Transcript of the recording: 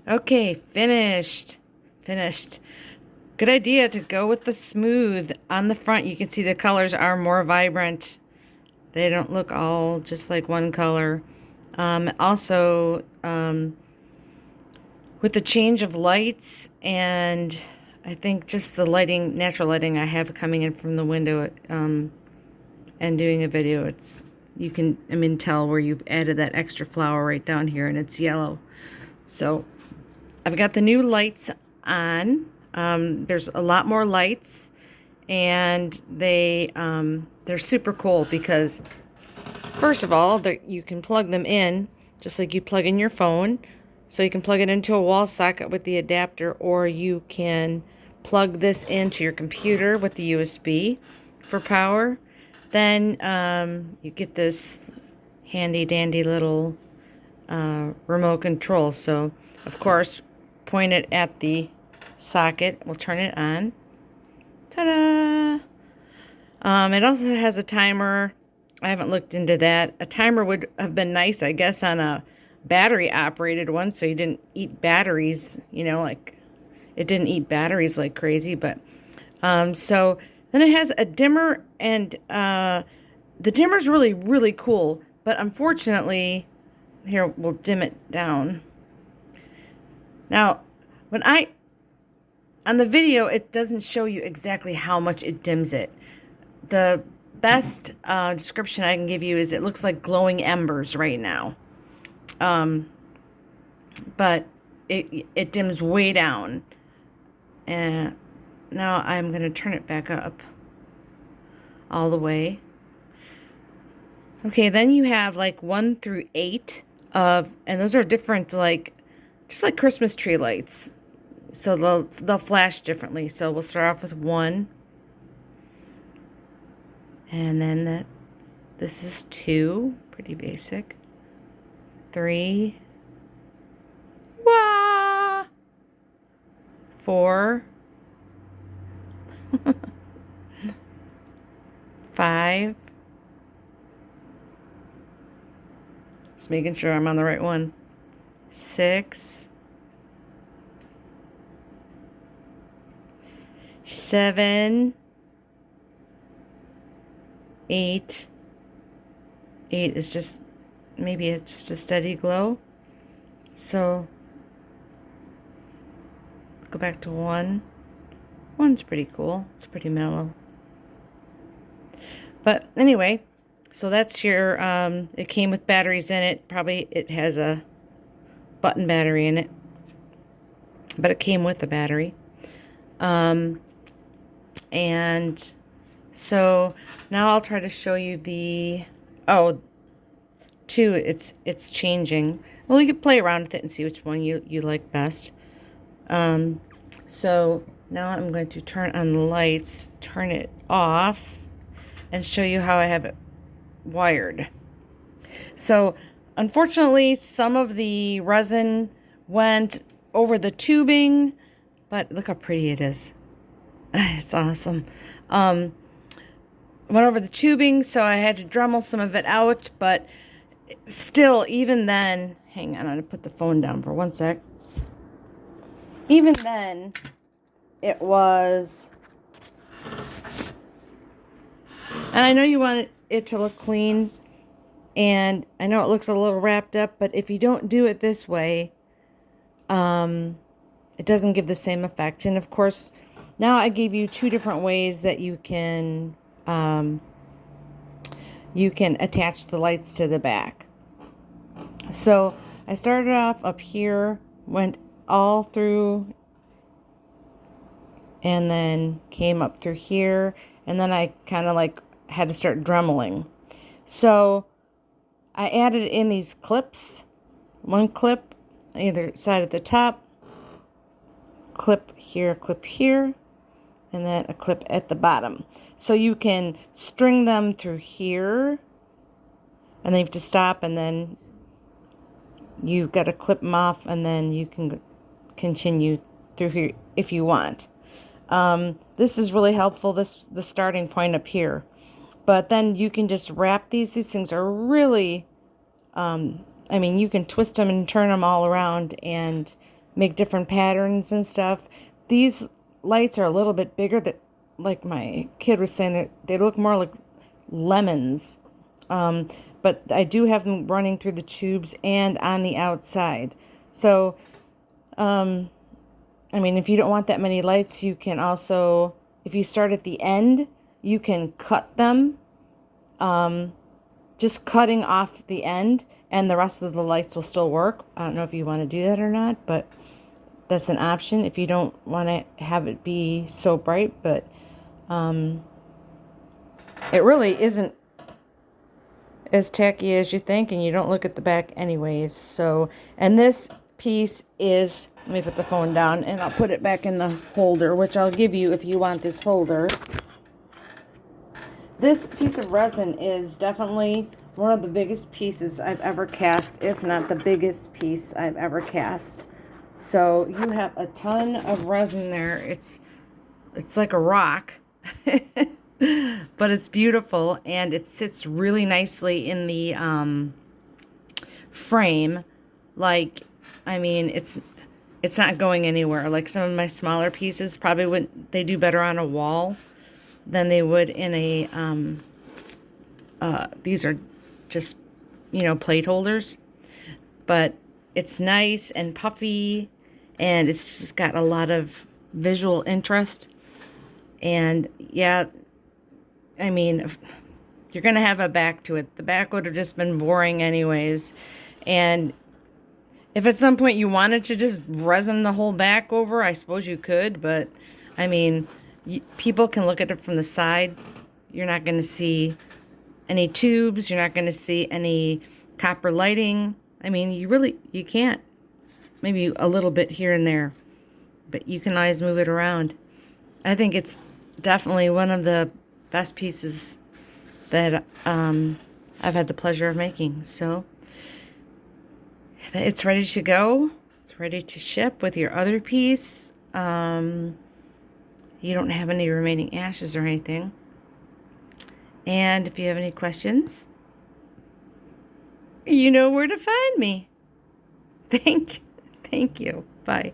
Okay, finished. Finished. Good idea to go with the smooth. On the front, you can see the colors are more vibrant. They don't look all just like one color. Also, with the change of lights and I think just the lighting, natural lighting I have coming in from the window, and doing a video, you can, tell where you've added that extra flower right down here and it's yellow. So I've got the new lights on. There's a lot more lights, and they're super cool because, first of all, you can plug them in just like you plug in your phone. So you can plug it into a wall socket with the adapter, or you can plug this into your computer with the USB for power. Then you get this handy dandy little remote control. So, of course, point it at the socket. We'll turn it on. Ta-da! It also has a timer. I haven't looked into that. A timer would have been nice, I guess, on a battery operated one, so you didn't eat batteries, like it didn't eat batteries like crazy. But so then it has a dimmer, and the dimmer's really, really cool. But unfortunately, here, we'll dim it down. Now, on the video, it doesn't show you exactly how much it dims it. The best description I can give you is it looks like glowing embers right now. But it dims way down. And now I'm going to turn it back up all the way. Okay, then you have like 1 through 8 and those are different, just like Christmas tree lights. So they'll flash differently. So we'll start off with 1. And then this is 2, pretty basic. 3. Wah! 4. 5. Just making sure I'm on the right one. 6. 7. 8. 8 is just, maybe it's just a steady glow. So go back to 1. 1's pretty cool. It's pretty mellow. But anyway, so that's your, it came with batteries in it. Probably it has a button battery in it, but it came with the battery. And so now I'll try to show you the, 2, it's changing. Well, you could play around with it and see which one you like best. So now I'm going to turn on the lights, turn it off, and show you how I have it wired. So unfortunately, some of the resin went over the tubing, but look how pretty it is. It's awesome. Went over the tubing, so I had to Dremel some of it out, but still, even then, hang on, I'm going to put the phone down for 1 sec. Even then, it was, and I know you want it to look clean, and I know it looks a little wrapped up, but if you don't do it this way, it doesn't give the same effect. And of course, now I gave you 2 different ways that you can attach the lights to the back. So I started off up here, went all through, and then came up through here, and then I kind of like had to start dremeling. So I added in these clips, 1 clip either side at the top, clip here, and then a clip at the bottom. So you can string them through here, and then you have to stop, and then you've got to clip them off, and then you can continue through here if you want. This is really helpful, the starting point up here. But then you can just wrap these. These things are really, you can twist them and turn them all around, and make different patterns and stuff. These lights are a little bit bigger, that like my kid was saying, that they look more like lemons. But I do have them running through the tubes and on the outside. So, I mean, if you don't want that many lights, you can also, if you start at the end, you can cut them, just cutting off the end, and the rest of the lights will still work. I don't know if you want to do that or not, but that's an option if you don't want to have it be so bright. But it really isn't as tacky as you think, and you don't look at the back anyways. So, and this piece is, let me put the phone down and I'll put it back in the holder, which I'll give you if you want this holder. This piece of resin is definitely one of the biggest pieces I've ever cast, if not the biggest piece I've ever cast. So you have a ton of resin there. It's like a rock. But it's beautiful, and it sits really nicely in the frame. Like, I mean, it's not going anywhere. Like some of my smaller pieces probably wouldn't, they do better on a wall than they would in a these are just, you know, plate holders. But it's nice and puffy, and it's just got a lot of visual interest. And yeah, I mean, you're going to have a back to it. The back would have just been boring anyways. And if at some point you wanted to just resin the whole back over, I suppose you could. But, I mean, people can look at it from the side. You're not going to see any tubes. You're not going to see any copper lighting. I mean, you can't. Maybe a little bit here and there. But you can always move it around. I think it's definitely one of the best pieces that I've had the pleasure of making. So it's ready to go. It's ready to ship with your other piece. You don't have any remaining ashes or anything. And if you have any questions, you know where to find me. Thank you. Bye.